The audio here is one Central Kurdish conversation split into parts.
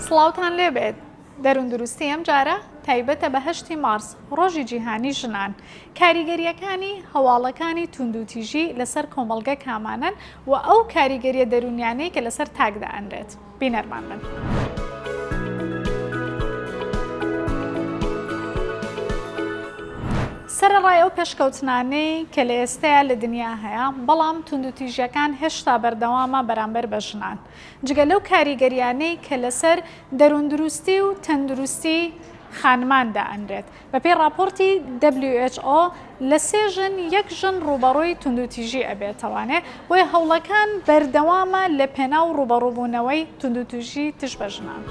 سڵاوتان لێبێت دەروندروستی ئەم جارە تایبەتە بە 8 مارس ڕۆژی جیهانی ژنان کاریگەریەکانی هەواڵەکانی توندوتیژی لەسەر کۆمەڵگە کامانن و ئەو کاریگەریە دەرونیانەی کە لەسەر تاکدا ئەنرێت بینەرمان من. سەرەڕای ئەو پێشکەوتنانەی کە لە ئێستەیە لە دنیا هەیە بەڵام توندوتیژیەکان هێشتا بەردەوامە بەرامبەر بە ژنان جگە لەو کاریگەریانەی کە لەسەر دەروندروستی و تەندروستی خانماندا ئەنرێت بەپێی راپۆرتی WHO لە 3 ژن 1 ژن ڕوبەڕووی توندوتیژی ئەبێتەوانێ بۆیە هەوڵەکان بەردەوامە لە پێناو ڕوبەڕووبوونەوەی توندوتیژی تش بە ژنان.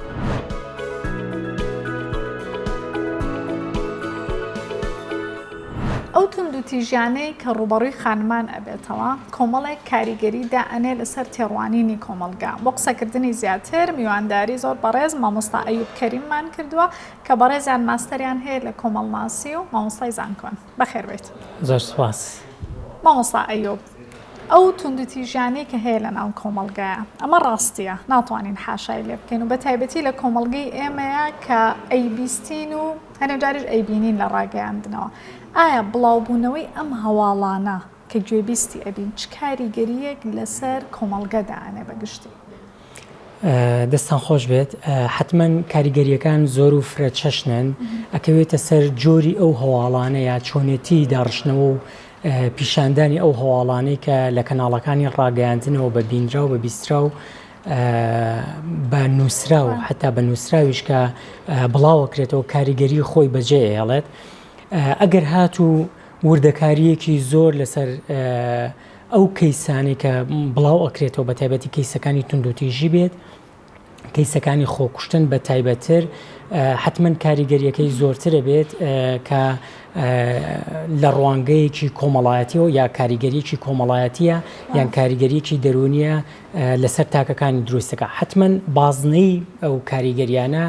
ئەو توندوتیژیانەی کە ڕوبەڕووی خانمان ئەبێتەوە کۆمەڵێک کاریگەریدا ئەنێ لەسەر تێڕوانینی کۆمەلگا بۆ قسەکردنی زیاتر میوانداری زۆر بەڕێز مامۆستا ئەیوب کەریممان کردووە کە بەڕێزیان ماستەریان هەیە لە کۆمەڵناسی و مامۆستای زانکۆن بەخێر بێت. زۆر سوپاس. مامۆستا ئەیوب ئەو توندوتیژیانەی کە هەیە لە ناو کۆمەلگایە ئەمە ڕاستیە ناتوانین حاشای لێ بکەین و بە تایبەتی لە کۆمەلگەی ئێمەیە کە ئەیبیستین و هەنێ جاریش ئەیبینین لە ڕاگەیاندنەوە. ئایا بڵاوبوونەوەی ئەم هەواڵانە کە گوێبیستی ئەبین چ کاریگەریەک لەسەر کۆمەلگەدا ئەنێ بەگشتی؟ دەستان خۆش بێت حتمما کاریگەریەکان زۆر و فرە چەشنن ئەکەوێتە سەر جۆری ئەو هەواڵانەیە چۆنێتی داڕشنەوە و پیشاندانی ئەو هەواڵانەی کە لە کەناڵەکانی ڕاگەیاندنەوە بە بینرا و بە بیسترا و بە نووسرا و حتا بە نووسراویش کە بڵاوەکرێتەوە کاریگەری خۆی بەجێ ئێڵێت ئەگەر هات و وردەکاریەکی زۆر لەسەر ئەو کەیسانی کە بڵاو ئەکرێتەوە بە تایبەتی کەیسەکانی توندوتیژی بێت کەیسەکانی خۆکوشتن بە تایبەتر حتمما کاریگەریەکەی زۆرترە بێت کە لە ڕوانگەیەکی کۆمەڵایەتیەوە یا کاریگەریەکی کۆمەڵایەتیە یان کاریگەریەکی دەرونیە لەسەر تاکەکانی دروستەکە حتمما بازنەی ئەو کاریگەریانە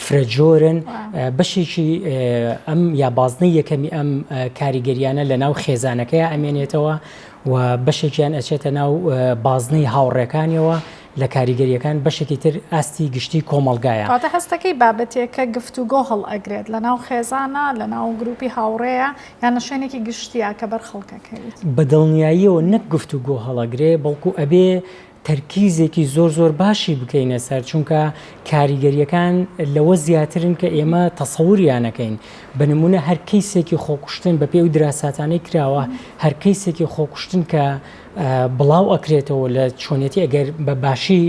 فرەجۆرن بەشێکی ئەم یا بازنەی یەکەمی ئەم کاریگەریانە لە ناو خێزانەکەی ئەمێنێتەوە و بەشێکیان ئەچێتە ناو بازنەی هاوڕێکانیەوە لە کاریگەریەکان بەشێکی تر ئاستی گشتی کۆمەلگایە. کاتە هەستەکەی بابەتێکە گفتوگۆ هەڵ ئەگرێت لە ناو خێزانە لە ناو گروپی هاوڕێیە یان شوێنێکی گشتیە کە بەرخەڵکەکەوێت بە دڵنیاییەوە نەک گفتوگۆ هەڵەگرێ بەڵکو ئەبێ تەرکیزێکی زۆر باشی بکەینە سەر چونکە کاریگەریەکان لەوە زیاترن کە ئێمە تەسەووریانەکەین بە نمونە هەر کەیسێکی خۆکوشتن بە پێی و دراساتانەی کراوە هەر کەیسێکی خۆکوشتن کە بڵاو ئەکرێتەوە لە چۆنێتی ئەگەر بە باشی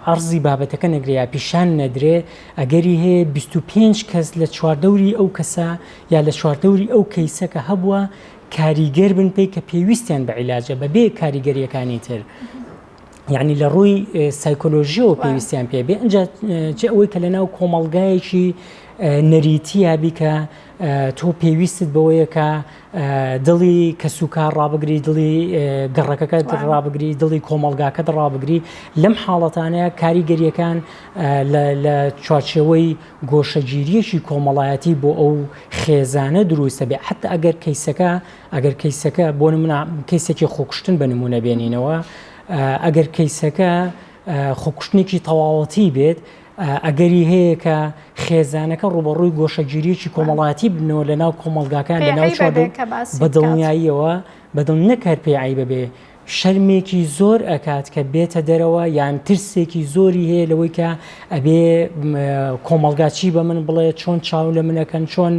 عەرزی بابەتەکە نەگریا پیشان نەدرێ ئەگەری هەیە 25 کەس لە چواردەوری ئەو کەسە یا لە چواردەوری ئەو کەیسەکە هەبووە کاریگەر بن پێی کە پێویستیان بە عیلاجە بەبێ کاریگەریەکانی تر. یعنی لە ڕووی سایکۆلۆژیەوە پێویستیان پێ بێ ئەنجا چه ئەوەی کە لە ناو کۆمەڵگایەکی نەریتیابی کە تۆ پێویستت بەوەیە کە دڵی کەسوکار ڕابگری دڵی گەڕەکەکەت ڕابگری دڵی کۆمەڵگاکەت ڕابگری لەم حاڵەتانەیە کاریگەریەکان لە چوارچێوەی گۆشەگیریەکی کۆمەڵایەتی بۆ ئەو خێزانە دروستە بێ حتا ئەگەر کەیسەکە بۆ نمونە کەیسێکی خۆکوشتن بە نمونە بێنینەوە ئەگەر کەیسەکە خۆکوشتنێکی تەواوەتی بێت ئەگەری هەیە کە خێزانەکە ڕوبەڕووی گۆشەگیریەکی کۆمەڵایەتی بنەوە لە ناو کۆمەڵگاکان لە ناو بە دڵنیاییەوە بەدڵ نەکار پێی عیب بێ شەرمێکی زۆر ئەکات کە بێتە دەرەوە یان ترسێکی زۆری هەیە لەوەی کە ئەبێ کۆمەڵگاچی بە من بڵێ چۆن چاو لە منەکەن چۆن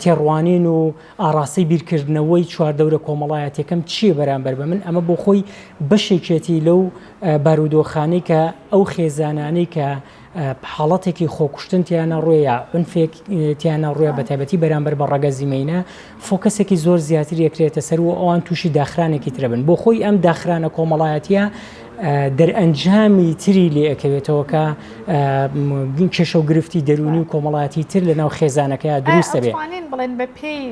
تێڕوانین و ئاڕاستی بیرکردنەوەی چواردەورە کۆمەڵایەتەکەم چییە بەرامبەر بە من ئەمە بۆ خۆی بەشێکێتی لەو بارودۆخانەی کە ئەو خێزانانەی کە حاڵەتێکی خۆکوشتن تیانە ڕوویە ئەنفێک تیانە ڕوویە بە تایبەتی بەرامبەر بە ڕەگەزیمەینە فۆکەسێکی زۆر زیاتر یەکرێتە سەر و ئەوان تووشی داخرانێکی ترە بن بۆ خۆی ئەم داخرانە کۆمەڵایەتیە دەرئەنجامی تری لێ ئەکەوێتەوە کە کێشە و گرفتی دەرونی و کۆمەڵایەتی تر لە ناو خێزانەکەیە دروستە بێت. بڵێن بە پێی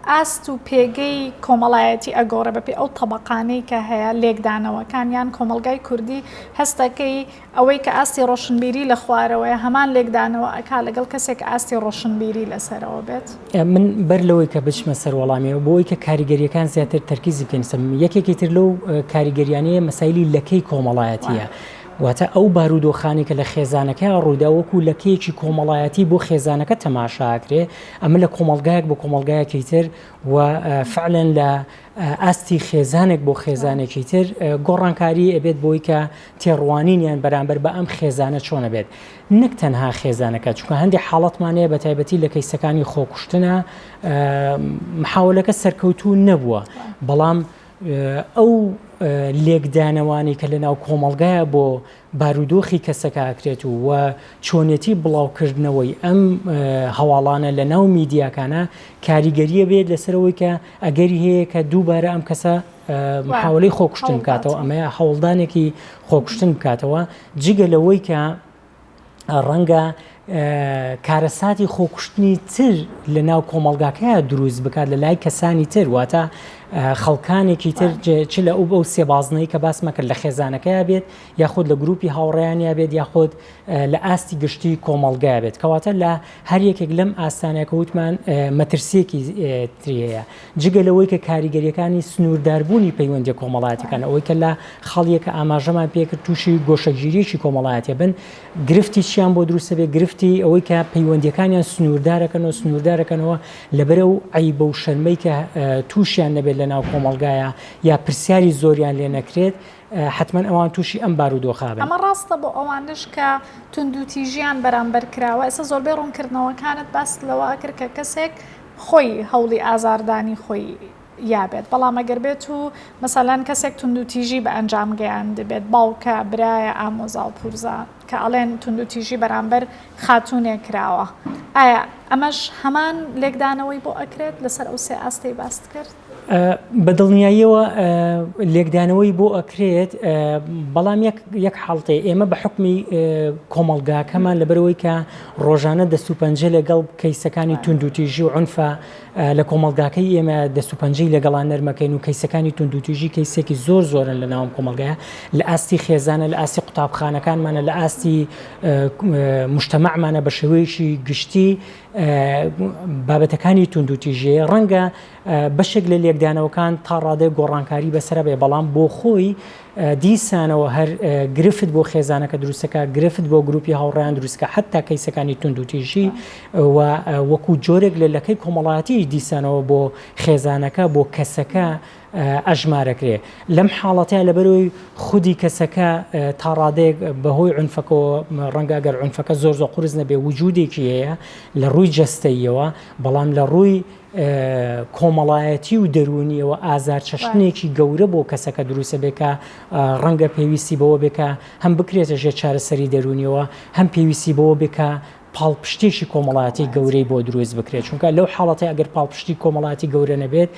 ئاست و پێگەی کۆمەڵایەتی ئەگۆڕە بەپێ ئەو تەبەقانەی کە هەیە لێکدانەوەکان یان کۆمەلگای کوردی هەستەکەی ئەوەی کە ئاستی ڕۆشنبیری لە خوارەوەی هەمان لێکدانەوە ئەکا لەگەڵ کەسێک ئاستی ڕۆشنبیری لەسەرەوە بێت. من بەر لەوەی کە بچمە سەر وەڵامیەوە بۆی کە کاریگەریەکان زیاتر تەرکیزی بکەین یەکێکی تر لەو کاریگەریانەیە مەسایلی لەکەی کۆمەڵایەتیە واتە ئەو بارودۆخانی کە لە خێزانەکە ڕوودا وەکو لە کێکی کۆمەڵایەتی بۆ خێزانەکە تەماشاکرێ ئەمە لە کۆمەلگایەک بۆ کۆمەلگایەکی تر و فعلەن لە ئاستی خێزانێک بۆ خێزانێکی تر گۆڕانکاری ئەبێت بۆی کە تێڕوانینیان بەرامبەر بە ئەم خێزانە چۆنە بێت نەک تەنها خێزانەکە چونکە هەندێک حاڵەتمانەیە بە تایبەتی لە کەیسەکانی خۆکوشتنە محاولەکە سەرکەوتوو نەبووە بەڵام ئەو لێکدانەوانی کە لە ناو کۆمەلگایە بۆ بارودۆخی کەسەکەکرێت و چۆنێتی بڵاوکردنەوەی ئەم هەواڵانە لە ناو میدیاکانە کاریگەریە بێت لەسەرەوەی کە ئەگەری هەیە کە دووبارە ئەم کەسە محاولەی خۆکوشتن بکاتەوە ئەمەیە هەوڵدانێکی خۆکوشتن بکاتەوە جگە لەوەی کە ڕەنگە کارەساتی خۆکوشتنی تر لە ناو کۆمەلگاکەیە دروست بکات لە لای کەسانی تر واتە خەڵکانێکی تر چ لە ئەو بەو سێبازنەی کە باسمە کرد لە خێزانەکەیە بێت یاخود لە گروپی هاوڕێیانیا بێت یاخود لە ئاستی گشتی کۆمەلگایە بێت کەواتە لە هەر یەکێک لەم ئاستانەکە وتمان مەترسیەکی تریەیە جگە لەوەی کە کاریگەریەکانی سنوورداربوونی پەیوەندی کۆمەڵایەتەکان ئەوەی کە لە خەڵیەکە ئاماژەمان پێکرد تووشی گۆشەگیریەکی کۆمەڵایەتە بن گرفتی چیان بۆ دروستە بێت گرفتی ئەوەی کە پەیوەندیەکانیان سنووردارەکەنەوە لەبەرە و عیبە و شەرمەی کە تووشیان نەبێت لە ناو کۆمەلگایە یا پرسیاری زۆریان لێ نەکرێت حتمما ئەوان تووشی ئەم بارودۆخا بن. ئەمە ڕاستە بۆ ئەوانش کە توندوتیژیان بەرامبەر کراوە ئێستا زۆربەی ڕوونکردنەوەکانت باس لەوە کرد کە کەسێک خۆی هەوڵی ئازاردانی خۆی یابێت بەڵام ئەگەر بێت و مەسەلەن کەسێک توندوتیژی بە ئەنجام گەیان دەبێت باوکە برایە ئامۆزا و پورزە کە ئەڵێن توندوتیژی بەرامبەر خاتونێک کراوە ئایا ئەمەش هەمان لێکدانەوەی بۆ ئەکرێت لەسەر ئەو سێ ئاستەی باست کرد؟ بەدڵنیاییەوە لێکدانەوەی بۆ ئەکرێت بەڵام یەک حاڵتێ ئێمە بە حکمی کۆمەلگاکەمان لەبەرەوەی کە ڕۆژانە دەستوپەنجە لەگەڵ کەیسەکانی توندوتیژی و عنفە لە کۆمەلگاکەی ئێمە دەستوپەنجەی لەگەڵان نەرمەکەین و کەیسەکانی توندوتیژی کەیسێکی زۆرن لە ناوم کۆمەلگایە لە ئاستی خێزانە لە ئاستی قوتابخانەکانمانە لە ئاستی مجتەمەعمانە بە شێوەیەکی گشتی بابەتەکانی توندوتیژی ڕەنگە بەشێک لە لێکدانەوەکان تا ڕادەی گۆڕانکاری بەسرە بێ بەڵام بۆ خۆی دیسانەوە هەر گرفت بۆ خێزانەکە دروستەکە گرفت بۆ گروپی هاوڕێیان دروستکە حتا کەیسەکانی توندوتیژی و وەکو جۆرێک لە لەکەی کۆمەڵایەتی دیسانەوە بۆ خێزانەکە بۆ کەسەکە ئەژمارەکرێ لەم حاڵەتەیە لەبەرەوەی خودی کەسەکە تا ڕادەیەک بەهۆی عنفەکەەوە ڕەنگە گەر عنفەکە زۆر قورس نەبێ وجودێکی هەیە لە ڕووی جەستەیەوە بەڵام لە ڕووی کۆمەڵایەتی و دەرونیەوە ئازار چەشنێکی گەورە بۆ کەسەکە دروستە بێکە ڕەنگە پێویستی بەوە بێکە هەم بکرێتە ژێر چارەسەری دەرونیەوە هەم پێویستی بەوە بێکە پاڵپشتێکی کۆمەڵایەتی گەورەی بۆ دروست بکرێت چونکە لەو حاڵەتی ئەگەر پاڵپشتی کۆمەڵایەتی گەورە نەبێت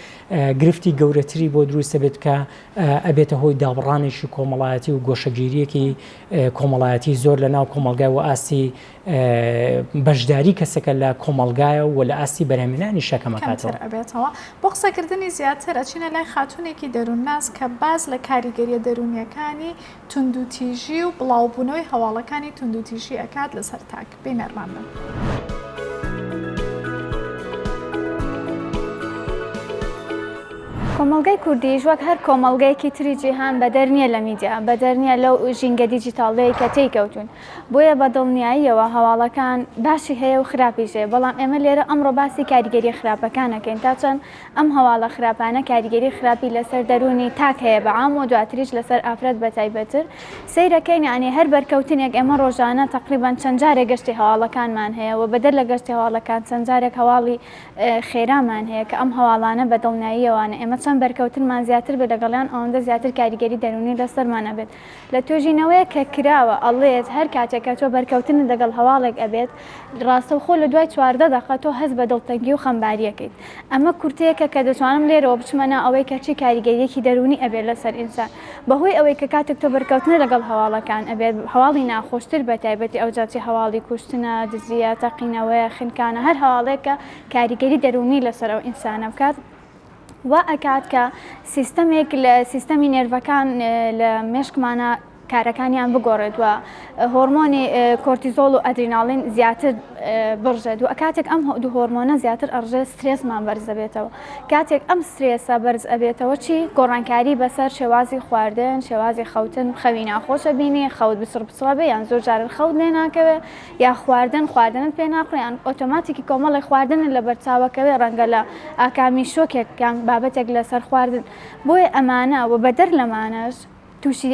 گرفتی گەورەتری بۆ دروستە بێت کە ئەبێتە هۆی دابڕانێکی کۆمەڵایەتی و گۆشەگیریەکی کۆمەڵایەتی زۆر لە ناو کۆمەلگای و ئاستی بەشداری کەسەکە لە کۆمەلگایە و لە ئاستی بەرهەمهێنانی شەکەمەکاتەوە ئەبێتەوە بۆ قسەکردنی زیاتر ئەچینە لای خاتونێکی دەروونناس کە باز لە کاریگەریە دەرونیەکانی توندوتیژی و بڵاوبوونەوەی هەواڵەکانی توندوتیژی ئەکات لەسەر تاک بینەرمان بن. کۆمەلگای کوردیش وەک هەر کۆمەلگایەکی تری جیهان بەدەر نییە لە میدیا بەدەر نییە لەو ژینگە دیجیتاڵەیە کە تێیکەوتون بۆیە بەدڵنیاییەوە هەواڵەکان باشی هەیە و خراپیش هەیە بەڵام ئێمە لێرە ئەمڕۆ باسی کاریگەری خراپەکانەکەین تا چەند ئەم هەواڵە خراپانە کاریگەری خراپی لەسەر دەرونی تاک هەیە بەعام و دواتریش لەسەر ئافرەت بەتایبەتر سەیرەکەین یعنی هەر بەرکەوتنێک ئێمە ڕۆژانە تقریبان چەند جارێک گەشتی هەواڵەکانمان هەیە و بەدەر لە گەشتی هەواڵەکان چەند جارێک هەواڵی خێرامان هەیە کە ئەم هەواڵانە بەدڵنیاییەوانە ئێمە چەند بەرکەوتنمان زیاتر بێت لەگەڵیان ئەوەندە زیاتر کاریگەری دەرونی لەسەرمانە بێت لە توێژینەوەیە کە کراوە ئەڵێت هەر کاتێکە تۆ بەرکەوتن لەگەڵ هەواڵێک ئەبێت ڕاستە خۆ لە دوای 14 دقیقە تۆ هەست بە دڵتەنگی و خەمباریەکەیت ئەمە کورتەیەکە کە دەتوانم لێرەوە بچمەنە ئەوەی کە چی کاریگەریەکی دەرونی ئەبێت لەسەر ئینسان بەهۆی ئەوەی کە کاتێک تۆ بەرکەوتن لەگەڵ هەواڵەکان ئەبێت هەواڵی ناخۆشتر بە تایبەتی ئەو جاتی هەواڵی کوشتنە دزیە تەقینەوەیە خنکانە هەر هەواڵێکە کاریگەری دەرونی لەسەر ئەو ئینسانە بکات و ئەکات کە سیستەمێک لە سیستەمی نێرڤەکان لە مێشکمانە کارەکانیان بگۆڕێت و هۆرمۆنی کۆرتیزۆل و ئەدریناڵین زیاتر بڕژێت و کاتێک ئەم دوو هۆرمۆنە زیاتر ئەڕژێت سترێسمان بەرز دەبێتەوە کاتێک ئەم سترێسە بەرز ئەبێتەوە چی گۆڕانکاری بەسەر شێوازی خواردن شێوازی خەوتن خەوی ناخۆشە بینی خەوت بسڕ بسڕە بێ یان زۆر جارن خەوت لێ ناکەوێت یا خواردنت پێ ناخڕیان ئۆتۆماتیکی کۆمەڵی خواردن لە بەرچاوەکەوێ ڕەنگە لە ئاکامی شۆکێک یان بابەتێک لەسەر خواردن بۆیە ئەمانە و بەدەر لەمانەش تووشی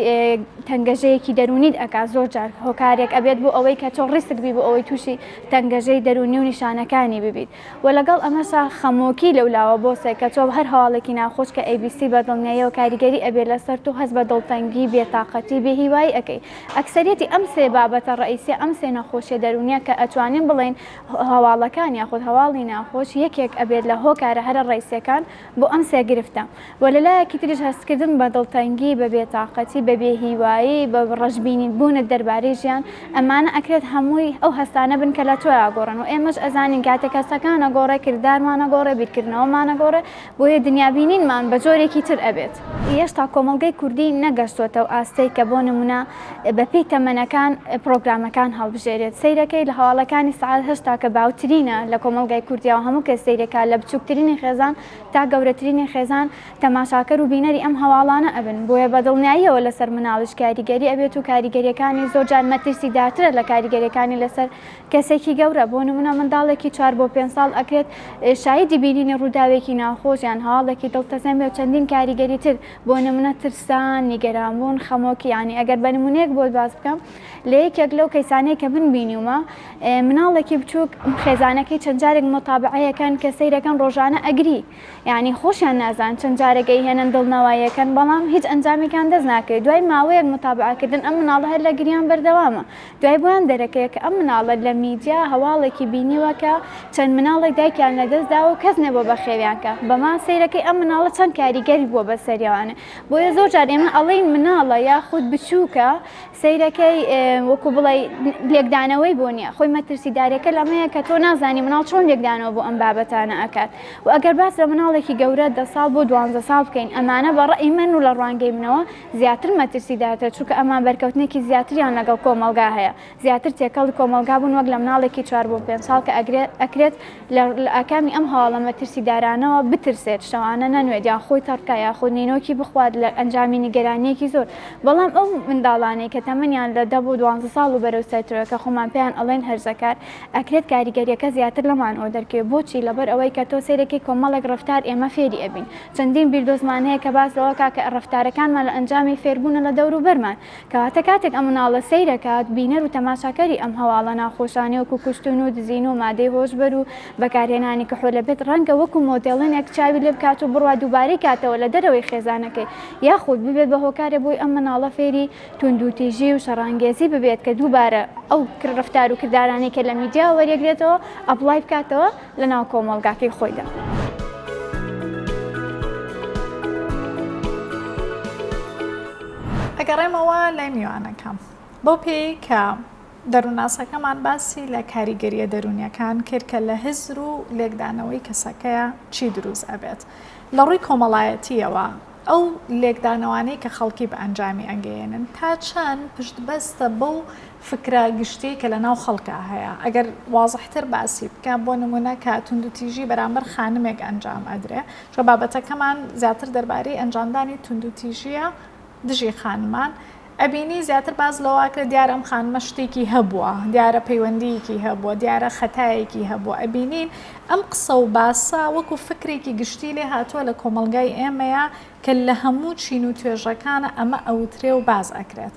تەنگەژەیەکی دەرونیت ئەکا زۆر جار هۆکارێک ئەبێت بۆ ئەوەی کە تۆ ڕیستت بی بۆ ئەوەی تووشی تەنگەژەی دەرونی و نیشانەکانی ببیت و لەگەڵ ئەمەشا خەمۆکی لەولاوە بۆ سێ کە تۆ هەر هەواڵێکی ناخۆش کە ABC بەدڵنیایە و کاریگەری ئەبێت لەسەر تو هەست بە دڵتەنگی بێتاقەتی بێهیوایی ئەەکەی ئەکسەریەتی ئەم سێ بابەتە ڕئیسی ئەم سێ نەخۆشیە دەرونیە کە ئەتوانین بڵێن هەواڵەکان یاخود هەواڵی ناخۆش یەکێک ئەبێت لە هۆکارە هەرە ڕئیسیەکان بۆ ئەم سێ گرفتە و لەلایەکی تریش هەستکردن بە دڵتەنگی بە بێتاقەتی بە بێهیوایی بە ڕەشببینین بوونت دەربارەی ژیان ئەمانە ئەکرێت هەمووی ئەو هەستانە بن کە لە تۆ ئاگۆڕن و ئێمەش ئەزانین کاتێک هەستەکانە گۆڕێ کردارمانە گۆڕێ بیرکردنەوەمانە گۆڕێ بۆیە دنیابینینمان بە جۆرێکی تر ئەبێت هێشتا کۆمەڵگەی کوردی نەگەشتوتە و ئاستەی کە بۆ نمونە بەپێی تەمەنەکان پرۆگرامەکان هەڵبژێرێت سەیرەکەی لە هەواڵەکانی سعات هەشتا کە باوترینە لە کۆمەڵگای کوردیەوە هەموو کەس سەیرەکە لە بچووکترینی خێزان تا گەورەترینی خێزان تەماشاکەر و بینەری ئەم هەواڵانە ئەبن بۆیە بەدڵنیاییەوە لەسەر مناڵش کاریگەری ئەبێت و کاریگەریەکانی زۆر جار مەترسیدارترە لە کاریگەریەکانی لەسەر کەسێکی گەورە بۆ نمونە منداڵێکی 4 بۆ 5 ساڵ ئەکرێت شایدی بینینی ڕووداوێکی ناخۆشیان هەواڵێکی دڵتەزێن بێ چەندین کاریگەری تر بۆ نمونە ترسان نیگەرانبوون خەمۆکی یانی ئەگەر بە نمونەیەک بۆ باس بکەم لە یەکێک لەو کەیسانەی کە بینیومە مناڵێکی بچووک خێزانەکەی چەند جارێک متابعەیەکەن کە سەیرەکەن ڕۆژانە ئەگری یعنی خۆشیان نازان چەند جارێکی هێنن دڵنەوەیەکەن بەڵام هیچ ئەنجامێکان دەست ناکەێت دوای ماوەیەک متابعەکردن ئەم مناڵە هەر لە گریان بەردەوامە دوای بۆیان دەرەکەیە کە ئەم مناڵە لە میدیا هەواڵێکی بینیوەکە چەند مناڵێک دایکیان لەدەستدا و کەس نەبوو بە خێویانکە بەما سەیرەکەی ئەم مناڵە چەند کاریگەری بووە بە سەریانە بۆیە زۆر جار ئێمە ئەڵێن مناڵە یاخود بچووکە سەیرەکەی وەکو بڵێ لێکدانەوەی بۆ نییە خۆی مەترسیدارەکە لەمەیە کە تۆ نازانی مناڵ چۆن لێکدانەوە بۆ ئەم بابەتانە ئەکات و ئەگەر باس لە مناڵێکی گەورە 10 ساڵ بۆ 12 ساڵ بکەین ئەمانە بە ڕێی من و لە ڕوانگەی منەوە زیاتر مەترسیدارتر چونکە ئەمان بەرکەوتنێکی زیاتریان لەگەڵ کۆمەلگا هەیە زیاتر تێکەڵی کۆمەلگا بوون وەک لە مناڵێکی 4 بۆ 5 ساڵ کە ئەکرێت لە ئاکامی ئەم هەواڵە مەترسیدارانەوە بترسێت شەوانە نەنوێت یان خۆی تەڕکە یاخود نینۆکی بخوات لە ئەنجامی نیگەرانیەکی زۆر بەڵام ئەو منداڵانەی کە تەمەنیان لە 10 بۆ 12 ساڵ و بەرەوسەترەوە کە خۆمان پێیان ئەڵێن هەرزەکار ئەکرێت کاریگەریەکە زیاتر لەمان ئەو دەرکێ بۆچی لەبەر ئەوەی کە تۆ سەیرەکەی کۆمەڵێک ڕفتار ئێمە فێری ئەبین چەندین بیردۆزمان هەیە کە باس لەوە کاکە ڕفتارەکانمان لە ئەنجامی فێربوونە لە دەور و بەرمان کەواتە کاتێک ئەم مناڵە سەیرەکات بینەر و تەماشاکەری ئەم هەواڵە ناخۆشانەی وەکو کوشتن و دزین و مادەی هۆشبەر و بەکارهێنانی کحۆلە بێت ڕەنگە وەکو مۆدێڵێنێک چاوی لێ بکات و بڕوا دووبارەی کاتەوە لە دەرەوەی خێزانەکەی یاخود ببێت بە هۆکارە بۆی ئەم مناڵە فێری توندوتیژی و شەڕانگێزی ببێت کە دووبارە ئەو ڕفتار و کردارانەی کە لە میدیا وەرەگرێتەوە ئەپڵای بکاتەوە لە ناو کۆمەڵگاکەی خۆیدا. ئەگەڕێمەوە لای میوانەکەم بۆ پێی کە دەرووناسەکەمان باسی لە کاریگەریە دەرونیەکان کرد کە لە هزر و لێکدانەوەی کەسەکەیە چی دروست ئەبێت لە ڕووی کۆمەڵایەتیەوە ئەو لێکدانەوانەی کە خەڵکی بە ئەنجامی ئەنگەێنن تا چەند پشتبەستە بەو فکرە گشتی کە لە ناو خەڵکە هەیە ئەگەر وازحتر باسی بکە بۆ نمونە کە توندوتیژی بەرامبەر خانمێک ئەنجام ئەدرێ چۆ بابەتەکەمان زیاتر دەربارەی ئەنجامدانی توندوتیژیە دژی خانمان ئەبینی زیاتر باز لەواکرە دیارە ئەم خانمە شتێکی هەبووە دیارە پەیوەندیەکی هەبووە دیارە خەتایەکی هەبووە ئەبینین ئەم قسە و باسە وەکو فکرێکی گشتی لێ هاتووە لە کۆمەلگای ئێمەیە کە لە هەموو چین و توێژەکانە ئەمە ئەوترێ و باز ئەکرێت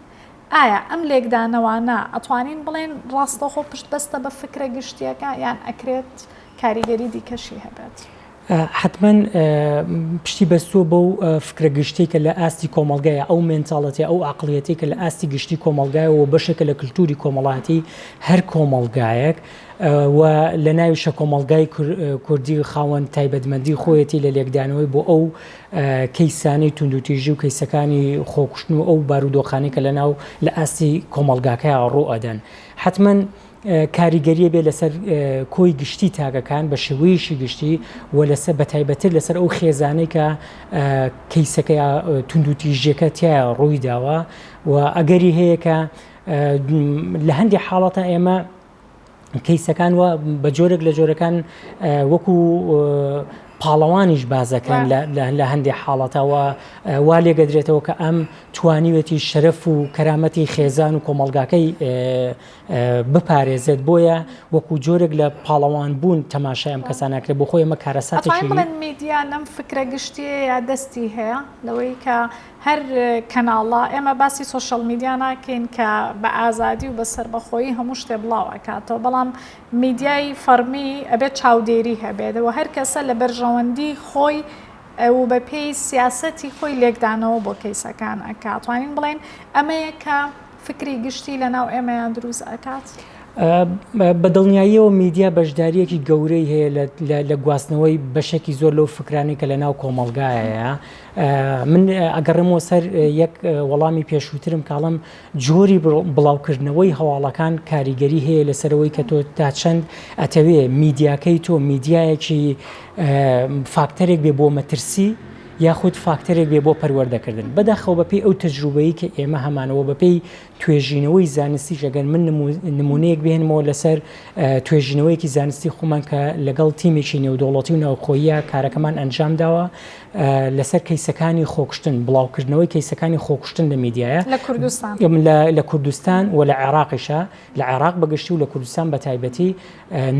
ئایا ئەم لێکدانەوانە ئەتوانین بڵێن ڕاستەخۆ پشت بەستە بە فکرە گشتیەکە یان ئەکرێت کاریگەری دیکەشی هەبێت حتما پشتی بەستووە بەو فکرە گشتی کە لە ئاستی کۆمەلگایە ئەو مێنتاڵەتی ئەو عقلیەتی کە لە ئاستی گشتی کۆمەلگایەوە بەشێکە لە کللتوری کۆمەڵاتی هەر کۆمەلگایەک و لە ناویشە کۆمەلگای کوردی خاوەن تایبەتمەندی خۆیەتی لە لێکدانەوەی بۆ ئەو کەیسانەی توندوتیژی و کەیسەکانی خۆکوشتن و ئەو بارودۆخانەی کە لە ناو لە ئاستی کۆمەلگاکەیە ڕوو ئەدەن حتما کاریگەریە بێ لەسەر کۆی گشتی تاگەکان بە شێوەیەشی گشتی و لەسەر بەتایبەتر لەسەر ئەو خێزانەی کە کەیسەکە تونند و تیژەکە تایە ڕووی داوە و ئەگەری هەیە کە لە هەندێک حاڵەتە ئێمە کەیسەکان وە بە جۆرێک لە جۆرەکان وەکو پاڵەوانیش بازەکەن لە هەندێک حاڵەتەوە وا لێگەدرێتەوە کە ئەم توانیوێتی شەرەف و کەرامەتی خێزان و کۆمەڵگاکەی بپارێزێت بۆیە وەکو جۆرێک لە پاڵەوان بوون تەماشای ئەم کەسانەکرێت بۆ خۆی ئەمە کارەساتێکی بڵێن میدیا لەم فکرە گشتیە یا دەستی هەیە لەوەی کە هەر کەناڵە ئێمە باسی سۆشەڵ میدیا ناکەین کە بە ئازادی و بە سربەخۆیی هەموو شتێ بڵاو ئەکاتەوە بەڵام میدیای فەرمی ئەبێت چاودێری هەبێتەوە هەر کەسە لە بەرژەوەندی خۆی و بە پێی سیاسەتی خۆی لێکدانەوە بۆ کەیسەکان ئەکات توانین بڵێن ئەمەیە کە فکری گشتی لەناو ئێمەیان دروست ئەکات بە دڵنیاییەوە میدیا بەشداریەکی گەورەی هەیە لە گواستنەوەی بەشێکی زۆر لەو فکرانی کە لە ناو کۆمەڵگایەیە من ئەگەڕمەوە سەر یەک وەڵامی پێشووترم کاڵم جۆری بڵاوکردنەوەی هەواڵەکان کاریگەری هەیە لەسەرەوەی کە تۆ تا چەند ئەتەوێ میدیاکەی تۆ میدیایەکی فاکتەرێک بێ بۆ مەترسی یاخود فاکتەرێک بێ بۆ پەروەردەکردن بەداخەوە بەپێی ئەو تەجروبەیە کە ئێمە هەمانەوە بەپێی توێژینەوەی زانستی ژەگەن من نمونەیەک بێنمەوە لەسەر توێژینەوەیکی زانستی خۆمان کە لەگەڵ تیمێکی نێودوڵەتی و ناوخۆییە کارەکەمان ئەنجام داوە لەسەر کەیسەکانی خۆکشتن بڵاوکردنەوەی کەیسەکانی خۆکشتن لە میدیایە لە کوردستان و لە عێراقیشە لە عێراق بەگشتی و لە کوردستان بە تایبەتی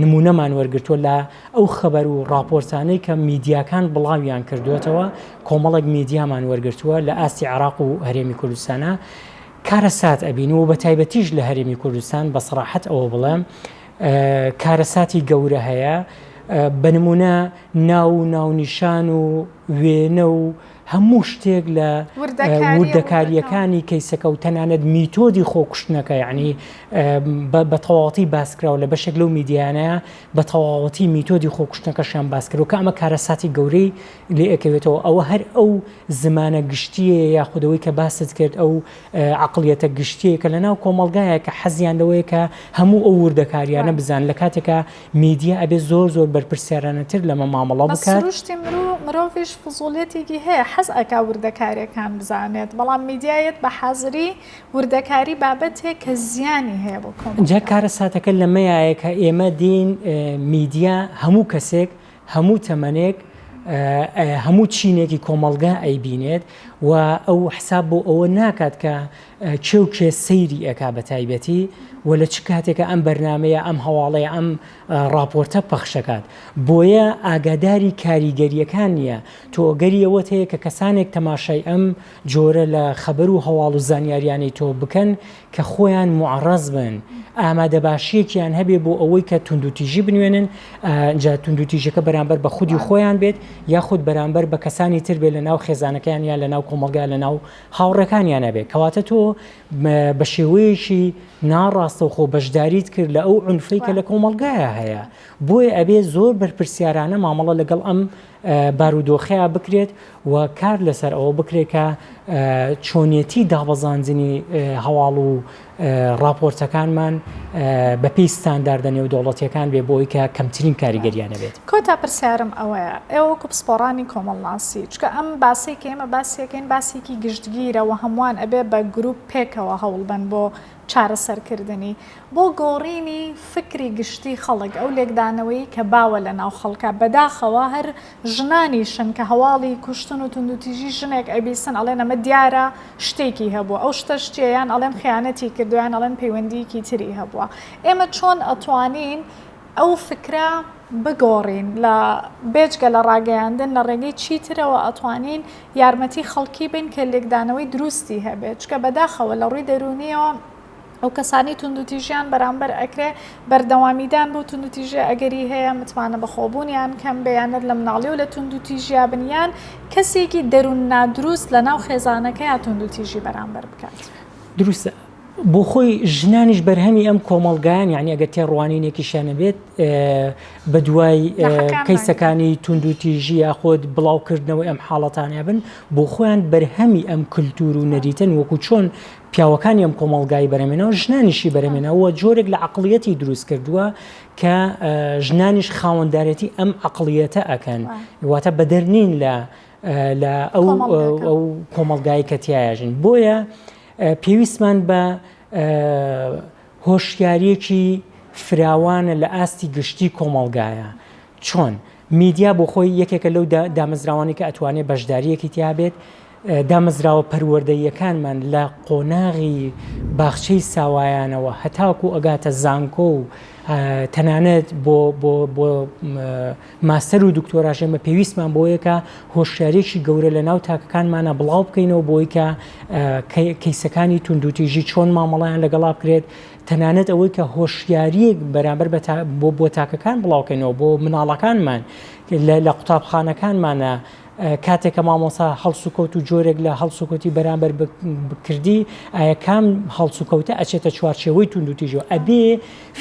نمونەمان وەرگرتووە لە ئەو خەبەر و راپۆرتانەی کە میدیاکان بڵاویان کردوێتەوە کۆمەڵێک میدیامان وەرگرتووە لە ئاستی عێراق و هەرێمی کوردستانە کارەسات ئەبینەوە بە تایبەتیش لە هەرێمی کوردستان بە سەراحەت ئەوە بڵێم کارەساتی گەورە هەیە بە نمونە ناونیشان و وێنە و هەموو شتێک لە وردەکاریەکانی کەیسەکە و تەنانەت میتۆدی خۆکوشتنەکە یعنی بە تەواوەتی باسکراوە لە بەشێک لەو میدیانەیە بە تەواوەتی میتۆدی خۆکوشتنەکەشیان باسکرەوە کە ئەمە کارەساتی گەورەی لێ ئەکەوێتەوە ئەوە هەر ئەو زمانە گشتیە یاخودەوەی کە باست کرد ئەو عقلیەتە گشتیە کە لەناو کۆمەڵگایە کە حەزیان لەوەیە کە هەموو ئەو وردەکاریانە بزان لە کاتێکە میدیا ئەبێ زۆر بەرپرسیارانەتر لەمە مامەڵە بکات مرۆڤیش فزوڵێتێکی هەیە حەز ئەکا وردەکاریەکان بزانێت بەڵام میدیایەت بە حەزری وردەکاری بابەتێک کە زیانی هەیە بۆ کۆمەڵگا جا کارەساتەکە لەمەیە کە ئێمە دین میدیا هەموو کەسێک هەموو تەمەنێک هەموو چینێکی کۆمەڵگا ئەیبینێت و ئەو حساب بۆ ئەوە ناکات کە کێ سەیری ئەکا بە تایبەتی و لە چ کاتێکە ئەم بەرنمەیە ئەم هەواڵەیە ئەم راپۆرتە پەخشەکات بۆیە ئاگاداری کاریگەریەکان نییە تۆگەریەوەت هەیە کە کەسانێک تەماشای ئەم جۆرە لە خەبەر و هەواڵ و زانیاریانی تۆ بکەن کە خۆیان معڕەز بن ئامادەباشیەکیان هەبێ بۆ ئەوەی کە توندوتیژی بنوێنن جا توندوتیژەکە بەرامبەر بە خودی خۆیان بێت یاخود بەرامبەر بە کەسانی تر بێت لە ناو خێزانەکان یان لە ناو کۆمەڵگا لە ناو هاوڕەکانیان نەبێت کەواتە تۆ بە شێوەیەکی ناڕاستە و خۆ بەشداریت کرد لە ئەو عنفەی کە لە کۆمەڵگایە هەیە بۆیە ئەبێ زۆر بەرپرسیارانە مامەڵە لەگەڵ ئەم بارودۆخەیە بکرێت و کار لەسەر ئەوە بکرێت کە چۆنیەتی دابەزاندنی هەواڵ و راپۆرتەکانمان بەپێی ستانداردە نێودوڵەتیەکان بێ بۆی کە کەمترین کاریگەریانە بێت. کۆتا پرسیارم ئەوەیە ئێوە وەکو پسپۆڕانی کۆمەڵناسی چکە ئەم باسێکی ئێمە باسیەکەین باسێکی گشتگیرەوە هەمووان ئەبێ بە گروپ پێکەوە هەوڵبن بۆ چارەسەرکردنی بۆ گۆڕینی فکری گشتی خەڵک ئەو لێکدانەوەی کە باوە لە ناو خەڵکە بەداخەوە هەر ژنانیشن کە هەواڵی کوشتن و توندوتیژی ژنێک ئەبیسن ئەڵێن ئەمە دیارە شتێکی هەبووە ئەو شتە شتیان ئەڵێن خیانەتی کردویان ئەڵێن پەیوەندیکی تری هەبووە ئێمە چۆن ئەتوانین ئەو فکرە بگۆڕین لە بێجگە لە ڕاگەیاندن لە ڕێگەی چیترەوە ئەتوانین یارمەتی خەڵکی بین کە لێکدانەوەی دروستی هەبێت چکە بەداخەوە لە ڕووی دەرونیەوە ئەو کەسانی توندوتیژیان بەرامبەر ئەکرێ بەردەوامیدان بۆ توندوتیژە ئەگەری هەیە متمانە بەخۆبوونیان کەم بەیانەت لە مناڵی و لە توندوتیژیا بنیان کەسێکی دەروون نادروست لە ناو خێزانەکە یا توندوتیژی بەرامبەر بکات. دروستە بۆ خۆی ژنانیش بەرهەمی ئەم کۆمەڵگایان یعنی ئەگەر تێ ڕوانینێکیشانە بێت بە دوای کەیسەکانی توندوتیژی یاخۆت بڵاوکردنەوەی ئەم حاڵەتانە بن بۆ خۆیان بەرهەمی ئەم کللتور و نەریتن وەکو چۆن پیاوەکانی ئەم کۆمەڵگای بەرەمێنەوە ژنانیشی بەرەمێنەوە جۆرێک لە عقلیەتی دروست کردووە کە ژنانیش خاوەندارەتی ئەم عقلیەتە ئەکەن واتە بەدەرنین لە ئەو کۆمەڵگای کە تایەژن بۆیە پێویستمان بە هۆشیاریەکی فراوانە لە ئاستی گشتی کۆمەڵگایە چۆن میدیا بۆ خۆی یەکێکە لەو دامەزراوانی کە ئەتوانێت بەشداریەکی تیا بێت دامەزراوە پەروەردەیەکانمان لە قۆناغی باخچەی ساوایانەوە هەتاکو ئەگاتە زانکۆ و تەنانەت بۆ ماستەر و دکتۆراژێمە پێویستمان بۆیە کە هۆشیارێکی گەورە لە ناو تاکەکانمانە بڵاو بکەینەوە بۆی کە کەیسەکانی توندوتیژی چۆن مامەڵیان لەگەڵا بکرێت تەنانەت ئەوەی کە هۆشیاریەک بەرامبەر بۆ تاکەکان بڵاوکەینەوە بۆ مناڵەکانمان لە قوتابخانەکانمانە کاتێکە مامۆسا هەڵسوکەوت و جۆرێک لە هەڵسوکەوتی بەرامبەر بکردی ئایا کام هەڵسوکەوتە ئەچێتە چوارچێوەی توندوتیژەوە ئەبێ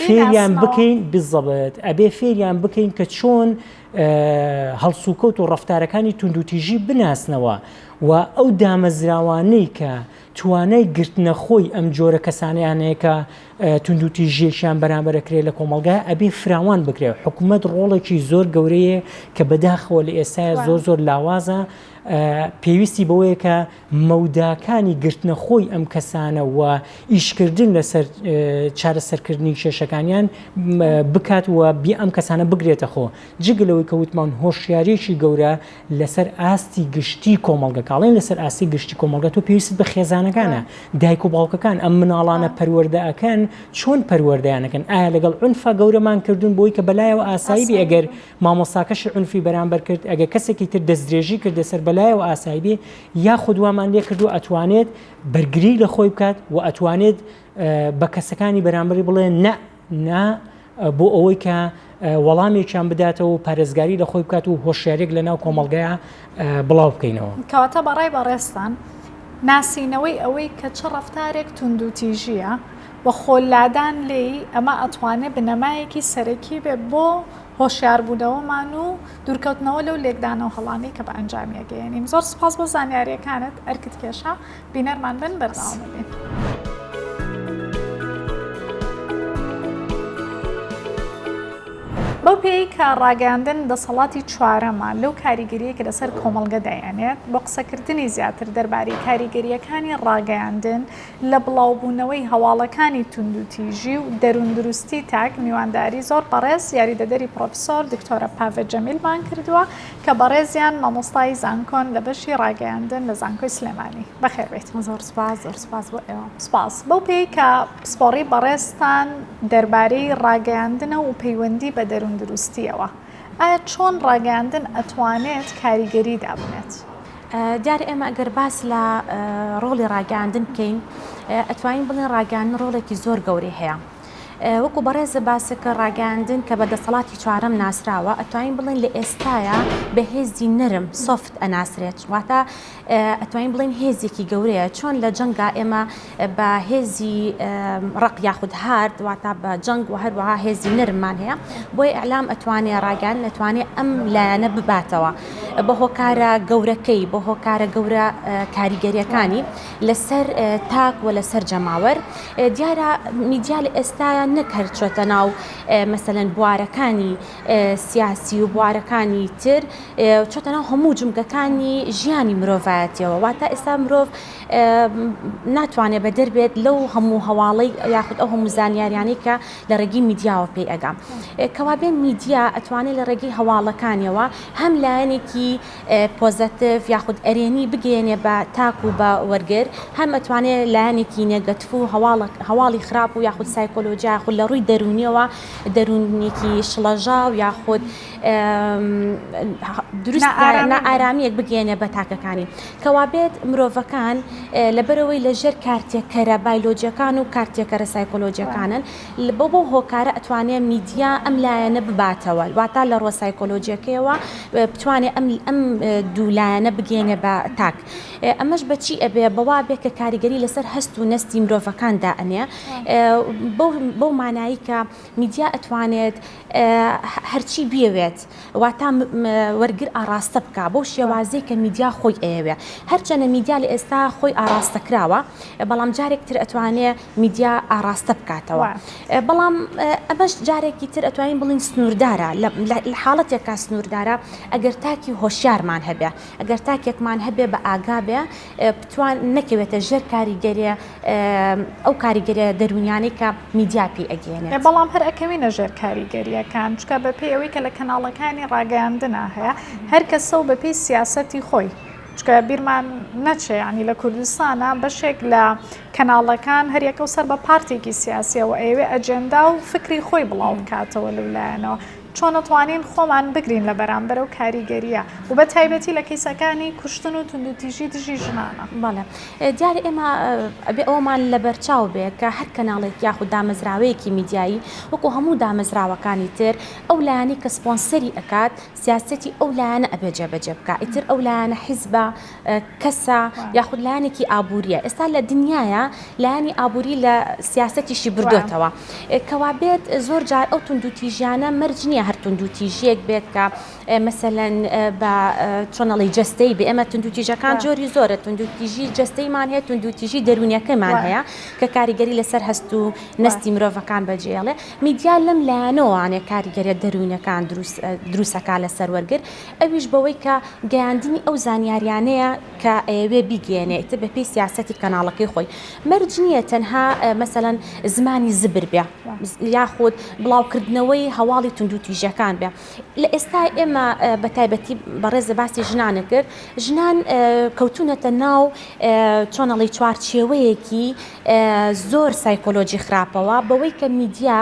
فێریان بکەین بزەبێت ئەبێ فێریان بکەین کە چۆن هەڵسوکەوت و ڕەفتارەکانی توندوتیژی بناسنەوە و ئەو دامەزراوانەی کە توانای گرتنە خۆی ئەم جۆرە کەسانیانەیە کە توندوتیژیەکیان بەرامبەرەکرێت لە کۆمەڵگای ئەبێ فراوان بکرێت حکوومەت ڕۆڵێکی زۆر گەورەیە کە بەداخەوە لە ئێستاە زۆر لاوازە پێویستی بەوەیە کە مەوداکانی گرتنە خۆی ئەم کەسانە و ئیشکردن لەسەر چارەسەرکردنی کێشەکانیان بکات و بێ ئەم کەسانە بگرێتە خۆ جگەلەوەی کەوتمان هۆشیارێکی گەورە لەسەر ئاستی گشتی کۆمەڵگەکاڵێن لەسەر ئاستی گشتی کۆمەڵگە تۆ پێویست بە خێزانەکانە دایک و باوکەکان ئەم مناڵانە پەروەردەکەن چۆن پەروەردەیانەکەن ئایا لەگەڵ عنفا گەورەمان کردوون بۆی کە بەلایەوە ئاسایی ئەگەر مامۆستاکەش عنفی بەرامبەر کرد ئەگەر کەسێکی تر دەستدرێژی کردە سەر بەلایەوە ئاسایی بێ یا خودوامان لێ کردو ئەتوانێت بەرگری لە خۆی بکات و ئەتوانێت بە کەسەکانی بەرامبەری بڵێ نا بۆ ئەوەی کە وەڵامێکیان بداتەوە و پارێزگاری لە خۆی بکات و هۆشیارێک لە ناو کۆمەڵگەیە بڵاو بکەینەوە کەواتە بەڕای بەڕێستان ناسینەوەی ئەوەی کە چه ڕەفتارێک توندوتیژیە و خۆلادان لێی ئەمە ئەتوانێت بنەمایەکی سەرەکی بێ بۆ هۆشیاربوونەوەمان و دوورکەوتنەوە لەو لێکدانە و هەڵانەی کە بە ئەنجامیەگەیەنیم زۆر سپاس بۆ زانیاریەکانت ئەرکت کێشە بینەرمان بن بەرداوام بێن. بەو پێی کە ڕاگەاندن دەسەڵاتی چوارەمان لەو کاریگەریە کە لەسەر کۆمەڵگە دەیانێت بۆ قسەکردنی زیاتر دەربارەی کاریگەریەکانی ڕاگەاندن لە بڵاوبوونەوەی هەواڵەکانی توندوتیژی و دەروندروستی تاک میوانداری زۆر بەڕێز یاریدەدەری پرۆفسۆر دکتۆرە پاڤە جەمیلمان کردووە کە بەڕێزیان مامۆستای زانکۆن لە بەشی ڕاگەاندن لە زانکۆی سلێمانی بەخێربێت. زۆر سپاس بۆ ئێوە. سپاس بەو پێی کە پسپۆڕی بەڕێزتان دەربارەی ڕاگەاندنە و پەیوەندی بە دەروندروستیەوە ئایا چۆن ڕاگەاندن ئەتوانێت کاریگەری دابنێت؟ دیارە ئێمە ئەگەر باس لە ڕۆڵی ڕاگەاندن بکەین ئەتوانین بڵێن ڕاگەاندن ڕۆڵێکی زۆر گەورەی هەیە. وەکو بەڕێزە باسەکە ڕاگەاندن کە بە دەسەڵاتی چوارەم ناسراوە ئەتوانین بڵێن لە ئێستاە بە هێزی نەرم سۆفت ئەناسرێت واتە ئەتوانین بڵێن هێزێکی گەورەیە چۆن لە جەنگا ئێمە بە هێزی ڕق یاخود هارد واتە بە جەنگ و هەروەها هێزی نەرممان هەیە بۆی ئەعلام ئەتوانێ ڕاگەاندن ئەتوانێت ئەم لایەنە بباتەوە بە هۆکارە گەورەکەی بۆ هۆکارە گەورە کاریگەریەکانی لەسەر تاک و لەسەر جەماوەر دیارە میدیا لە ئێستاە نەک هەر چۆتە ناو مەسەلەن بوارەکانی سیاسی و بوارەکانی تر چۆتە ناو هەموو جمگەکانی ژیانی مرۆڤایەتیەوە واتە ئێستا مرۆڤ ناتوانێت بە دەربێت لەو هەموو هەواڵەی یاخود ئەو هەموو زانیاریانەی کە لە ڕێگی میدیاوە پێی ئەگام کەوابێن میدیا ئەتوانێت لە ڕێگەی هەواڵەکانیەوە هەم لایەنێکی پۆزەتیڤ یاخود ئەرێنی بگەێنێ بە تاک و بە وەرگر هەم ئەتوانێت لایەنێکی نێگەتیڤ و هەواڵی خراپ و یاخود سایکۆلۆجیا یاخود لە ڕووی دەرونیەوە دەرونێکی شڵەژاو یاخود دروست نائارامیەک بگەێنێ بە تاکەکانی کەوابێت مرۆڤەکان لەبەرەوەی لەژێر کارتێکەرە بایۆلۆجیەکان و کارتێکەرە سایکۆلۆجیەکانن بۆ هۆکارە ئەتوانێت میدیا ئەم لایەنە بباتەوە واتە لە ڕۆ سایکۆلۆجیەکەیەوە بتوانێت ئەم ئەم دوولایەنە بگەێنێ بە تاک ئەمەش بەچی ئەبێ بەوا بێ کە کاریگەری لەسەر هەست و نستی مرۆڤەکاندا ئەنێ بەو مانایی کە میدیا ئەتوانێت هەرچی بێوێت واتە وەرگر ئاراستە بکە بەو شێوازەی کە میدیا خۆی ئەوێ هەرچەنە میدیا لە ئێستا خۆی ئاراستەکراوە بەڵام جارێکتر ئەتوانێت میدیا ئاراستە بکاتەوە بەڵام ئەمەش جارێکی تر ئەتوانین بڵین سنووردارە لە حاڵەتێکا سنووردارە ئەگەر تاکی هۆشیارمان هەبێ ئەگەر تاکێکمان هەبێ بە ئاگا بێ بتوان نەکەوێتە ژێر کاریگەریە ئەو کاریگەریە دەرونیانەی کە میدیا پێی ئەگەێنێت بەڵام هەر ئەکەوینە ژێر کاریگەریەکان چکە بە پێی ئەوەی کە لە کەناڵەکانی ڕاگەیاندنا هەیە هەر کەسە و بە پێی سیاسەتی خۆی چکە بیرمان نەچێ ینی لە کوردستانە بەشێک لە کەناڵەکان هەریەکە و سەر بە پارتێکی سیاسیەوە ئەوێ ئەجێندا و فکری خۆی بڵاو بکاتەوە لەلایەنەوە چۆن ئەتوانین خۆمان بگرین لە بەرامبەر و کاریگەریە و بە تایبەتی لە کەیسەکانی کوشتن و توندوتیژی دژی ژنانە بەڵێ دیارە ئێمە ئەبێ ئەومان لە بەرچاو بێ کە هەر کەناڵێک یاخود دامەزراوەیەکی میدیایی وەکو هەموو دامەزراوەکانی تر ئەو لایەنی کە سپۆنسەری ئەکات سیاسەتی ئەو لایەنە ئەبێ جێبەجێ بکە ئیتر ئەو لایەنە حیزبە کەسە یاخود لایەنێکی ئابووریە ئێستا لە دنیاە لایەنی ئابووری لە سیاسەتیشی بردوێتەوە کەوا بێت زۆر جار ئەو توندوتیژیانە مەرج نییە هەر توندوتیژیەک بێت کە مەسەلەن بە چۆنەڵی جەستەی بێ ئێمە توندوتیژەکان جۆری زۆرە توندوتیژی جەستەیمان هەیە توندوتیژی دەرونیەکەمان هەیە کە کاریگەری لەسەر هەست و نستی مرۆڤەکان بەجێڵێ میدیا لەم لایەنەوەوانێ کاریگەریە دەرونیەکان دروستەکە لەسەر وەرگر ئەویش بەوەی کە گەیاندنی ئەو زانیاریانەیە کە ئەوێ بیگەێنێت بە پێی سیاسەتی کەناڵەکەی خۆی مەرج نییە تەنها مەسەلەن زمانی زبر بێ یاخود بڵاوکردنەوەی هەواڵی توندوتیژەکان بێ لە ئێستا ئێمە بە تایبەتی بەڕێزە باسی ژنانە کرد ژنان کەوتونەتە ناو چۆنەڵی چوارچێوەیەکی زۆر سایکۆلۆجی خراپەوە بەوەی کە میدیا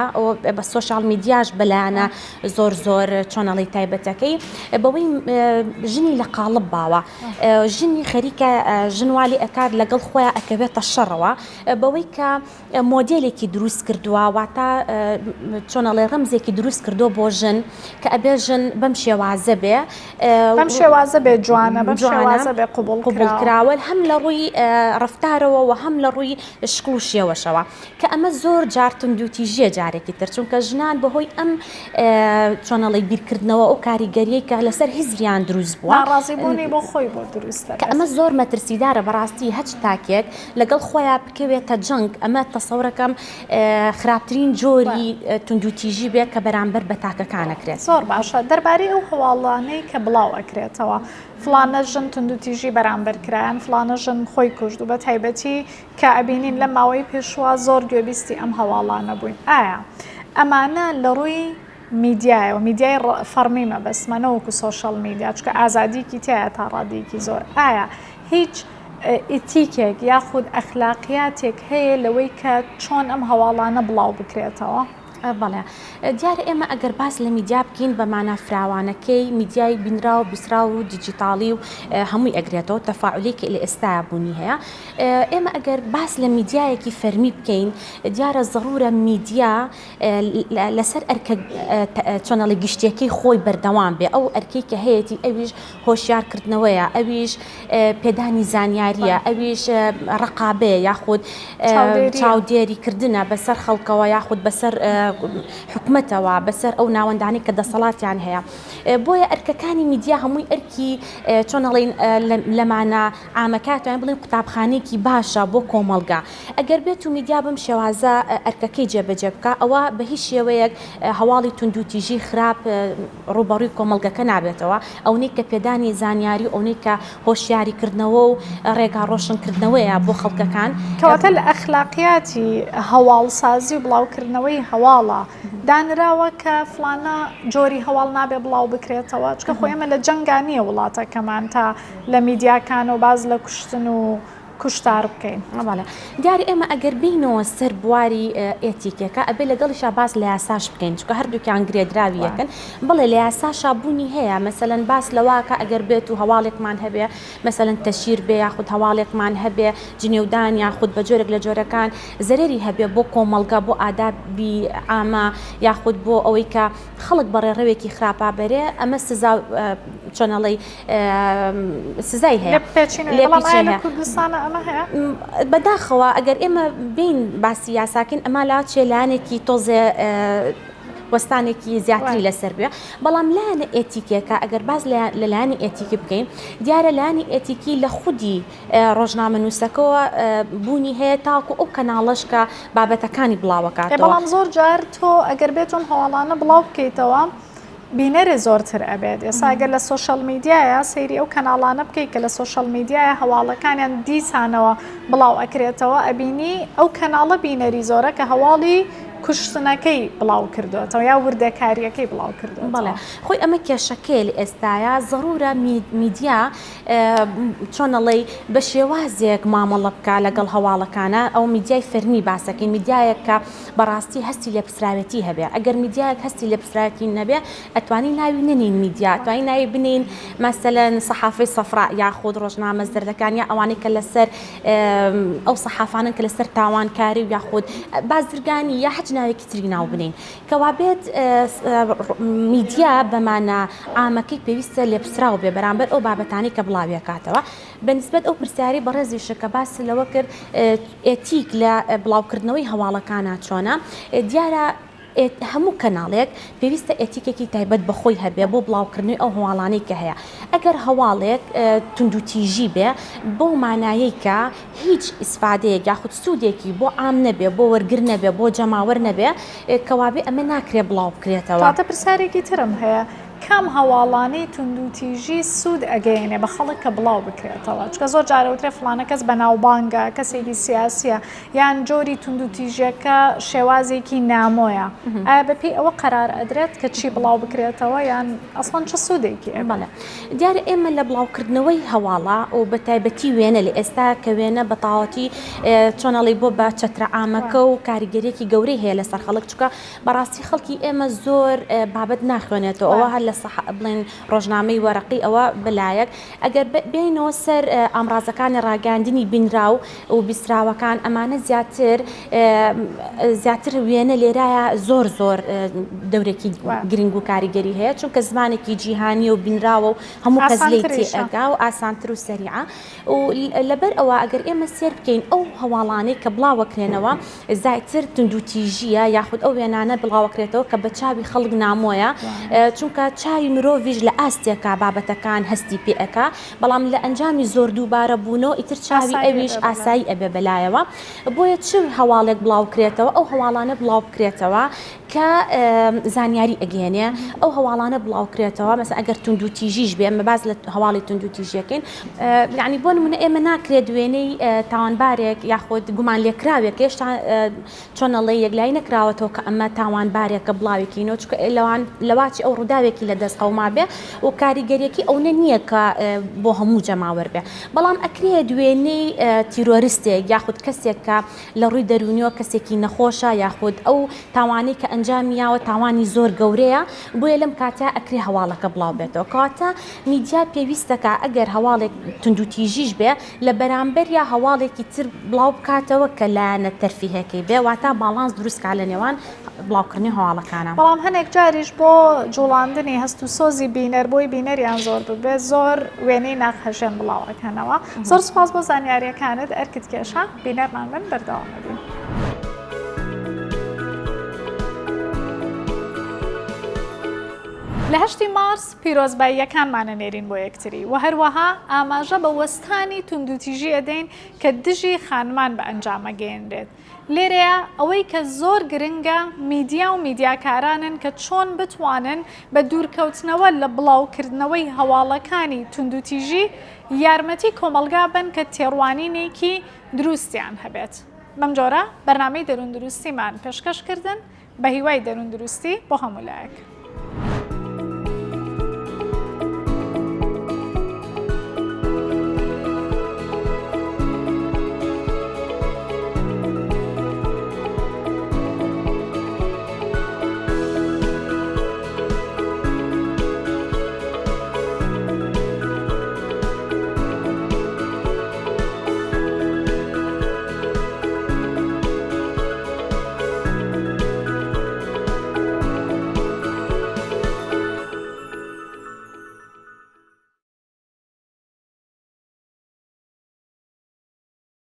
بە سۆشال میدیاش بەلایەنە زۆر زۆر چۆنەڵی تایبەتەکەی بەوەی ژنی لە قاڵب باوە ژنی خەریکە ژنوالی ئەکات لەگەڵ خۆیان ئەکەوێتە شەڕەوە بەوەی کە مۆدێلێکی دروست کردووە واتە چۆنەڵی ڕەمزێکی دروست کردو بۆ ژن کە ئەبێ ژن بەم شێوازە بێ بەم شێوازە بێ جوانە بەم شێوازە بێ قوبڵکراوە هەم لە ڕووی ڕفتارەوە و هەم لە ڕووی شکڵ و شێوەشەوە کە ئەمە زۆر جار توندوتیژیە جارێکی تر چونکە ژنان بەهۆی ئەم چۆنەڵی بیرکردنەوە ئەو کاریگەریەی کە لەسەر هیزریان دروست بووە ڕازیبوونی بۆ خۆی بۆ دروستە کە ئەمە زۆر مەترسیدارە بەڕاستی هەچ تاکێک لەگەڵ خۆیان بکەوێتە جەنگ ئەمە تەسەورەکەم خراپترین جۆری توندوتیژی بێت کە بەرامبەر بە تاکەکانەکرێت زۆر باشە دەربارەی ئەو هەواڵانەی کە بڵاو ئەکرێتەوە فلانە ژن توندوتیژی بەرامبەرکرایان فلانە ژن خۆی کوژد و بە تایبەتی کە ئەبینین لە ماوەی پێشوە زۆر گوێبیستی ئەم هەواڵانە بووین ئایا ئەمانە لە ڕووی میدیایەوە میدیای فەرمی مەبەستمەنەوەکو سۆشەڵ میدیا چکە ئازادیکی تایە تا ڕادیکی زۆر ئایا هیچ ئیتیکێک یاخود ئەخلاقیاتێک هەیە لەوەی کە چۆن ئەم هەواڵانە بڵاو بکرێتەوە بەڵێ دیارە ئێمە ئەگەر باس لە میدیا بکەین بە مانە فراوانەکەی میدیای بینرا و بیسرا و دیجیتالی و هەمووی ئەگرێتەوە تەفاعولێکی لە ئێستاە بوونی هەیە ئێمە ئەگەر باس لە میدیایەکی فەرمی بکەین دیارە ضرورە میدیا لەسەر ئەرکە چۆنەڵی گشتیەکەی خۆی بەردەوام بێ ئەو ئەرکەی کە هەیەی ئەویش هۆشیارکردنەوەیە ئەویش پێدانی زانیاریە ئەویش ڕقابێ یاخود چاودێریکردنە بەسەر خەڵکەوە یاخود بەسەر حکومەتەوە بەسەر ئەو ناوەندانی کە دەسەڵاتیان هەیە بۆیە ئەرکەکانی میدیا هەمووی ئەرکی چۆنەڵین لەمانە ئامەکاتیان بڵێن قوتابخانەیەکی باشە بۆ کۆمەلگا ئەگەر بێت و میدیا بم شێوازە ئەرکەکەی جێبەجێ بکە ئەوە بە هیچ شێوەیەک هەواڵی توندوتیژی خراپ ڕوبەڕووی کۆمەلگەکە نابێتەوە ئەوەی کە پێدانی زانیاری ئەوەی کە هۆشیاریکردنەوە و ڕێگا ڕۆشنکردنەوەیە بۆ خەڵکەکان کەواتە لە ئەخلاقیاتی هەواڵسازی و بڵاوکردنەوەی هەواڵە دانراوە کە فلانە جۆری هەواڵ نابێ بڵاو بکرێتەوە چکە خۆ ئێمە لە جەنگانیە وڵاتەکەمان تا لە میدیاکان و باز لە کوشتن و کوشتار بکەین. بەڵێ دیاری ئێمە ئەگەر بینەوە سەر بواری ئێتیکێکە ئەبێ لەگەڵیشا باس لە یاساش بکەین چکە هەردووکیان گرێدراوی یەکەن بڵێ لە یاساشا بوونی هەیە مەسەلەن باس لەواکە ئەگەر بێت و هەواڵێکمان هەبێ مەسەلەن تەشیر بێ یاخود هەواڵێکمان هەبێ جنێودان یاخود بە جۆرێک لە جۆرەکان زەرری هەبێ بۆ کۆمەڵگا بۆ ئادابی ئامە یاخود بۆ ئەوەی کە خەڵک بەڕێڕەوێکی خراپا بەرێ ئەمە سزا چۆنەڵی سزای هەیە لە کوردستانە ئەمە هەیە بەداخەوە ئەگەر ئێمە بین باسی یاساکن ئەمە لا چێلانێکی تۆزێ وەستانێکی زیاتری لەسەر بێ بەڵام لایەنە ئێتیکێکە ئەگەر باز لەلایەنی ئێتیکی بکەین دیارە لایەنی ئێتیکی لە خودی ڕۆژنامە نووسەکەەوە بوونی هەیە تاکو ئەو کەناڵش کە بابەتەکانی بڵاوەکاتەوە بەڵام زۆر جار تۆ ئەگەر بێتم هەواڵانە بڵاو بکەیتەوە بینەرێ زۆرتر ئەبێت ئێستا ئەگەر لە سوۆشەل میدیایە سەیری ئەو کەناڵانە بکەیت کە لە سوۆشەل میدیایە هەواڵەکانیان دیسانەوە بڵاو ئەکرێتەوە ئەبینی ئەو کەناڵە بینەری زۆرە کە هەواڵی کوشتنەکەی بڵاو کردوێتەوە یا وردەکاریەکەی بڵاو کردوێت بەڵێ خۆی ئەمە کێشەکەی لە ئێستاە ضرورە میدیا چۆنەڵی بە شێوازێک مامەڵە بکە لەگەڵ هەواڵەکانە ئەو میدیای فەرمی باسەکەین میدیایەک کە بەڕاستی هەستی لە پسراوەتی هەبێ ئەگەر میدیایەک هەستی لە پسراوەتی نەبێ ئەتوانی ناوی ننین میدیا توانی ناوی بنین مەسەلەن سەحافەی سەفرا یاخود ڕۆژنامە زەردەکان یا ئەوانەی کە لەسەر ئەو سەحافانن کە لەسەر تاوانکاری و یاخود بازرگانی یا ناوێکی تری ناو بنین کەوا بێت میدیا بەمانە ئامەکەی پێویستە لێ پسراو بێ بەرامبەر ئەو بابەتانی کە بڵاویە کاتەوە بەنسبەت ئەو پرسیاری بەڕێزیشە کە باس لەوە کرد ئێتیک لە بڵاوکردنەوەی هەواڵەکانە چۆنە دیارە هەموو کەناڵێک پێویستە ئێتیکێکی تایبەت بەخۆی هەبێ بۆ بڵاوکردنەوەی ئەو هەواڵانەی کە هەیە ئەگەر هەواڵێک توندوتیژی بێ بۆ مانایەی کە هیچ ئیسفادەیەک یاخود سوودێکی بۆ عام نەبێ بۆ وەرگر نەبێ بۆ جەماوەر نەبێ کەوابێ ئەمە ناکرێ بڵاو بکرێتەوە تاتە پرسیارێکی ترم هەیە کام هەواڵانەی توندوتیژی سوود ئەگەیەنێ بە خەڵک کە بڵاو بکرێتەوە چکە زۆر جارەوترێ فلانە کەس بەناوبانگە کەسێکی سیاسیە یان جۆری توندوتیژیەکە شێوازێکی نامۆیە ئایا بەپێی ئەوە قەرار ئەدرێت کە چی بڵاو بکرێتەوە یان ئەسڵەن چه سوودێکی بەڵێ دیارە ئێمە لە بڵاوکردنەوەی هەواڵە و بە تایبەتی وێنە لە ئێستا کە وێنە بەتاوەتی چۆنەڵی بۆ بە چەترە ئامەکە و کاریگەریەکی گەورەی هەیە لەسەر خەڵک چکە بەڕاستی خەڵکی ئێمە زۆر بابەت ناخوێنێتەوە ئەوە هەر لە بڵێن ڕۆژنامەی وەرەقی ئەوە بەلایەک ئەگەر بێنەوە سەر ئامڕازەکانی ڕاگەاندنی بینراو و بیسراوەکان ئەمانە زیاتر وێنە لێرایە زۆر دەورێکی گرنگ و کاریگەری هەیە چونکە زمانێکی جیهانی و بینراوە و هەموو کەس لێی تێئەگا و ئاسانتر و سەریعە و لەبەر ئەوە ئەگەر ئێمە سێر بکەین ئەو هەواڵانەی کە بڵاوەکرێنەوە زایتر توندوتیژیە یاخود ئەو وێنانە بڵاوەکرێتەوە کە بە چاوی خەڵک نامۆیە چونکە چاوی مرۆڤیش لە ئاستێکا بابەتەکان هەستی پێەکە بەڵام لە ئەنجامی زۆر دووبارە بوونەوە ئیتر چاوی ئەویش ئاسایی ئەبێ بەلایەوە بۆیە چ هەواڵێک بڵاوکرێتەوە ئەو هەواڵانە بڵاوکرێتەوە کە زانیاری ئەگەێنێ ئەو هەواڵانە بڵاوکرێتەوە مەسە ئەگەر توندوتیژیش بێ ئەمە باز لە هەواڵی توندوتیژیەکەین یعنی بۆ نمونە ئێمە ناکرێت دوێنەی تاوانبارێک یاخود گومان لێکراوێک هێشتا چۆنەڵێ یەکلای نەکراوەتەوە کە ئەمە تاوانبارێکە بڵاوێکینەوە چکە لەواچی ئەو ڕووداوێکی لە دەست قەوما بێ و کاریگەریەکی ئەو نییە کە بۆ هەموو جەماوەەر بێ بەڵام ئەکرێ دوێنەی تیرۆریستێک یاخود کەسێک کە لە ڕووی دەرونیەوە کەسێکی نەخۆشە یاخود ئەو تاوانی کە ئەنجامیاوە تاوانی زۆر گەورەیە بۆیە لەم کاتە ئەکرێ هەواڵەکە بڵاو بێتەوە کاتە میدیا پێویستەکە ئەگەر هەواڵێک توندوتیژیش بێ لە بەرامبەر یا هەواڵێکی تر بڵاو بکاتەوە کە لایەنە تەرفیهەکەی بێ واتە باڵانس دروستکە لە نێوان بڵاوکردنی هەواڵەکانە بەڵام هەنێک جاریش بۆ جوڵاندنی هەست و سۆزی بینەر بۆی بینەریان زۆر ببێ زۆر وێنەی ناخەژێن بڵاوەکەنەوە زۆر سپاس بۆ زانیاریەکانت ئەرکت کێشە بینەرمان بن بەردەوامەبین. لە 8 مارس پیرۆزباییەکانمانە نێرین بۆ یەکتری و هەروەها ئاماژە بە وەستانی توندوتیژی ئەدەین کە دژی خانمان بە ئەنجامە گەێنرێت. لێرەیە ئەوەی کە زۆر گرنگە میدیا و میدیاکارانن کە چۆن بتوانن بە دوورکەوتنەوە لە بڵاوکردنەوەی هەواڵەکانی توندوتیژی یارمەتی کۆمەلگا بن کە تێڕوانینێکی دروستیان هەبێت. بەم جۆرە بەرنامەی دەروون دروستیمان پێشکەشکردن بە هیوای دەروون دروستی بۆ هەموو لایەک.